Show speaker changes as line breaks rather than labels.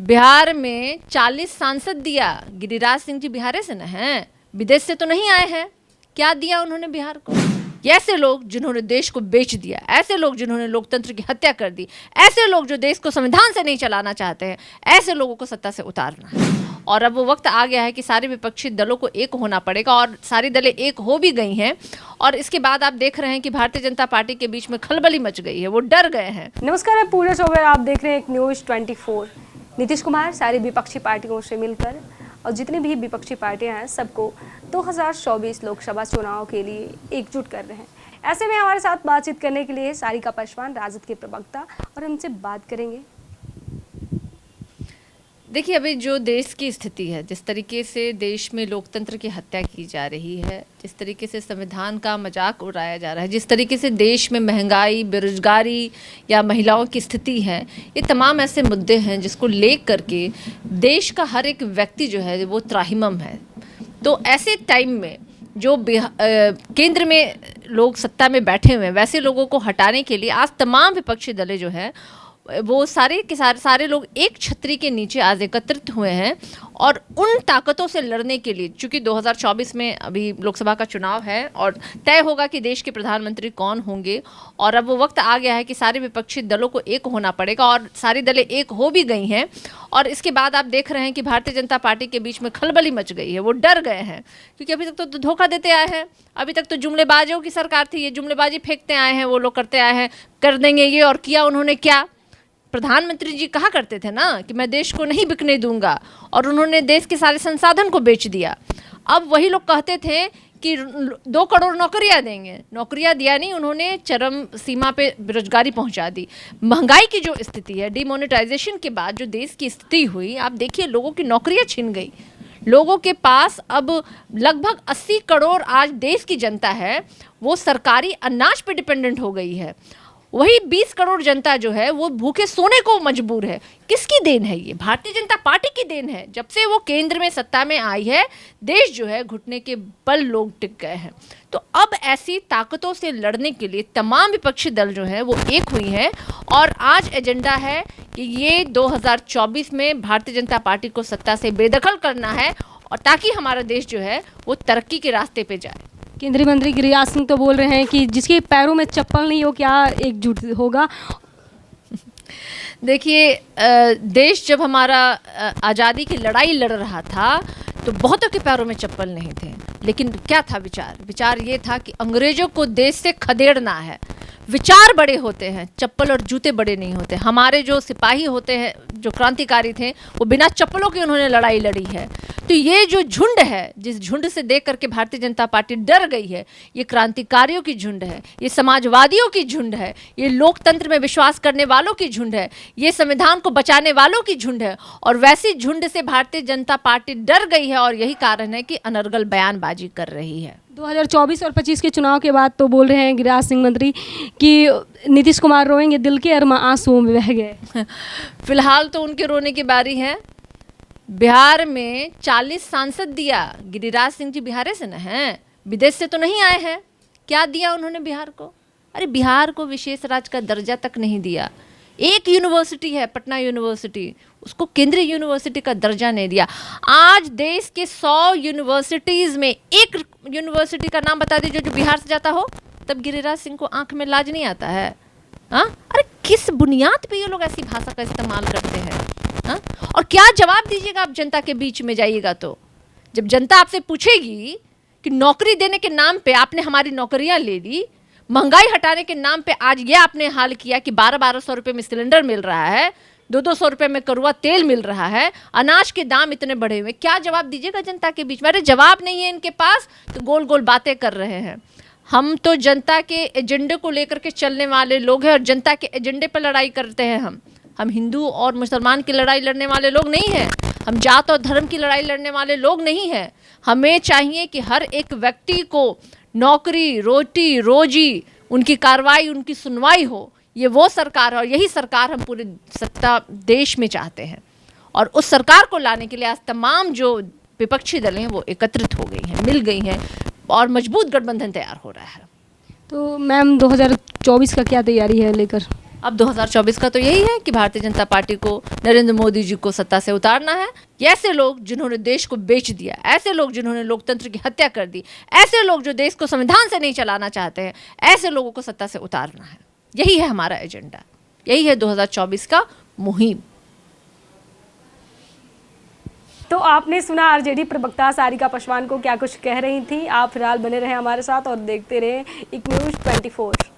बिहार में 40 सांसद दिया। गिरिराज सिंह जी बिहार से न हैं, विदेश से तो नहीं आए हैं। क्या दिया उन्होंने बिहार को? ऐसे लोग जिन्होंने देश को बेच दिया, ऐसे लोग जिन्होंने लोकतंत्र की हत्या कर दी, ऐसे लोग जो देश को संविधान से नहीं चलाना चाहते हैं, ऐसे लोगों को सत्ता से उतारना है। और अब वो वक्त आ गया है कि सारे विपक्षी दलों को एक होना पड़ेगा, और सारी दलें एक हो भी गई हैं। और इसके बाद आप देख रहे हैं कि भारतीय जनता पार्टी के बीच में खलबली मच गई है, वो डर गए हैं।
नमस्कार, मैं पूजा चौबे, आप देख रहे हैं एक न्यूज़ 24। नीतीश कुमार सारी विपक्षी पार्टियों से मिलकर और जितनी भी विपक्षी पार्टियां हैं सबको 2024 लोकसभा चुनाव के लिए एकजुट कर रहे हैं। ऐसे में हमारे साथ बातचीत करने के लिए सारिका पासवान, राजद के प्रवक्ता, और हमसे बात करेंगे।
देखिए, अभी जो देश की स्थिति है, जिस तरीके से देश में लोकतंत्र की हत्या की जा रही है, जिस तरीके से संविधान का मजाक उड़ाया जा रहा है, जिस तरीके से देश में महंगाई, बेरोजगारी या महिलाओं की स्थिति है, ये तमाम ऐसे मुद्दे हैं जिसको लेकर के देश का हर एक व्यक्ति जो है वो त्राहिमाम है। तो ऐसे टाइम में जो केंद्र में लोग सत्ता में बैठे हुए हैं, वैसे लोगों को हटाने के लिए आज तमाम विपक्षी दलें जो हैं वो सारे के सारे लोग एक छतरी के नीचे आज एकत्रित हुए हैं और उन ताकतों से लड़ने के लिए, चूंकि 2024 में अभी लोकसभा का चुनाव है और तय होगा कि देश के प्रधानमंत्री कौन होंगे, और अब वो वक्त आ गया है कि सारे विपक्षी दलों को एक होना पड़ेगा, और सारी दलें एक हो भी गई हैं। और इसके बाद आप देख रहे हैं कि भारतीय जनता पार्टी के बीच में खलबली मच गई है, वो डर गए हैं, क्योंकि अभी तक तो धोखा देते आए हैं। अभी तक तो जुमलेबाजों की सरकार थी, ये जुमलेबाजी फेंकते आए हैं, वो लोग करते आए हैं, कर देंगे ये, और किया उन्होंने क्या? प्रधानमंत्री जी कहा करते थे ना कि मैं देश को नहीं बिकने दूंगा, और उन्होंने देश के सारे संसाधन को बेच दिया। अब वही लोग कहते थे कि 2 करोड़ नौकरियां देंगे, नौकरियां दिया नहीं, उन्होंने चरम सीमा पे बेरोजगारी पहुंचा दी। महंगाई की जो स्थिति है, डिमोनेटाइजेशन के बाद जो देश की स्थिति हुई, आप देखिए लोगों की नौकरियां छिन गई। लोगों के पास अब लगभग 80 करोड़ आज देश की जनता है वो सरकारी अनाज पे डिपेंडेंट हो गई है। वही 20 करोड़ जनता जो है वो भूखे सोने को मजबूर है। किसकी देन है ये? भारतीय जनता पार्टी की देन है। जब से वो केंद्र में सत्ता में आई है, देश जो है घुटने के बल लोग टिक गए हैं। तो अब ऐसी ताकतों से लड़ने के लिए तमाम विपक्षी दल जो है वो एक हुई हैं, और आज एजेंडा है कि ये 2024 में भारतीय जनता पार्टी को सत्ता से बेदखल करना है, और ताकि हमारा देश जो है वो तरक्की के रास्ते पे जाए।
केंद्रीय मंत्री गिरिराज सिंह तो बोल रहे हैं कि जिसके पैरों में चप्पल नहीं हो क्या एकजुट होगा।
देखिए, देश जब हमारा आज़ादी की लड़ाई लड़ रहा था तो बहुतों के पैरों में चप्पल नहीं थे, लेकिन क्या था विचार ये था कि अंग्रेजों को देश से खदेड़ना है। विचार बड़े होते हैं, चप्पल और जूते बड़े नहीं होते। हमारे जो सिपाही होते हैं, जो क्रांतिकारी थे, वो बिना चप्पलों के उन्होंने लड़ाई लड़ी है। तो ये जो झुंड है, जिस झुंड से देख करके भारतीय जनता पार्टी डर गई है, ये क्रांतिकारियों की झुंड है, ये समाजवादियों की झुंड है, ये लोकतंत्र में विश्वास करने वालों की झुंड है, ये संविधान को बचाने वालों की झुंड है। और वैसी झुंड से भारतीय जनता पार्टी डर गई है, और यही कारण है कि अनर्गल बयानबाजी कर रही है।
2024 और 25 के चुनाव के बाद तो बोल रहे हैं गिरिराज सिंह मंत्री कि नीतीश कुमार रोएंगे, दिल के अरमा आंसुओं में बह गए।
फिलहाल तो उनके रोने की बारी है। बिहार में 40 सांसद दिया। गिरिराज सिंह जी बिहार से न हैं, विदेश से तो नहीं आए हैं। क्या दिया उन्होंने बिहार को? अरे बिहार को विशेष राज्य का दर्जा तक नहीं दिया। एक यूनिवर्सिटी है, पटना यूनिवर्सिटी, उसको केंद्रीय यूनिवर्सिटी का दर्जा नहीं दिया। आज देश के 100 यूनिवर्सिटीज़ में एक यूनिवर्सिटी का नाम बता दीजिए जो बिहार से जाता हो, तब गिरिराज सिंह को आंख में लाज नहीं आता है। हाँ, अरे किस बुनियाद पे ये लोग ऐसी भाषा का इस्तेमाल करते हैं? हाँ, और क्या जवाब दीजिएगा आप जनता के बीच में जाइएगा तो? जब जनता आपसे पूछेगी कि नौकरी देने के नाम पे आपने हमारी नौकरियां ले ली, महंगाई हटाने के नाम पे आज ये आपने हाल किया कि 1200 रुपये में सिलेंडर मिल रहा है, 200 रुपये में कड़वा तेल मिल रहा है, अनाज के दाम इतने बढ़े हुए, क्या जवाब दीजिएगा जनता के बीच में? अरे जवाब नहीं है इनके पास, तो गोल गोल बातें कर रहे हैं। हम तो जनता के एजेंडे को लेकर के चलने वाले लोग हैं, और जनता के एजेंडे पर लड़ाई करते हैं। हम हिंदू और मुसलमान की लड़ाई लड़ने वाले लोग नहीं हैं, हम जात और धर्म की लड़ाई लड़ने वाले लोग नहीं हैं। हमें चाहिए कि हर एक व्यक्ति को नौकरी, रोटी, रोजी, उनकी कार्रवाई, उनकी सुनवाई हो। ये वो सरकार है, और यही सरकार हम पूरे सत्ता देश में चाहते हैं। और उस सरकार को लाने के लिए आज तमाम जो विपक्षी दल हैं वो एकत्रित हो गई हैं, मिल गई हैं, और मजबूत गठबंधन तैयार हो रहा है।
तो मैम 2024 का क्या तैयारी है लेकर?
अब 2024 का तो यही है कि भारतीय जनता पार्टी को नरेंद्र मोदी जी को सत्ता से उतारना है। ऐसे लोग जिन्होंने देश को बेच दिया, ऐसे लोग जिन्होंने लोकतंत्र की हत्या कर दी, ऐसे लोग जो देश को संविधान से नहीं चलाना चाहते हैं, ऐसे लोगों को सत्ता से उतारना है। यही है हमारा एजेंडा, यही है 2024 का मुहिम।
तो आपने सुना आरजेडी प्रवक्ता सारिका पासवान को क्या कुछ कह रही थी। आप फिलहाल बने रहे हमारे साथ और देखते रहे इक न्यूज़ 24।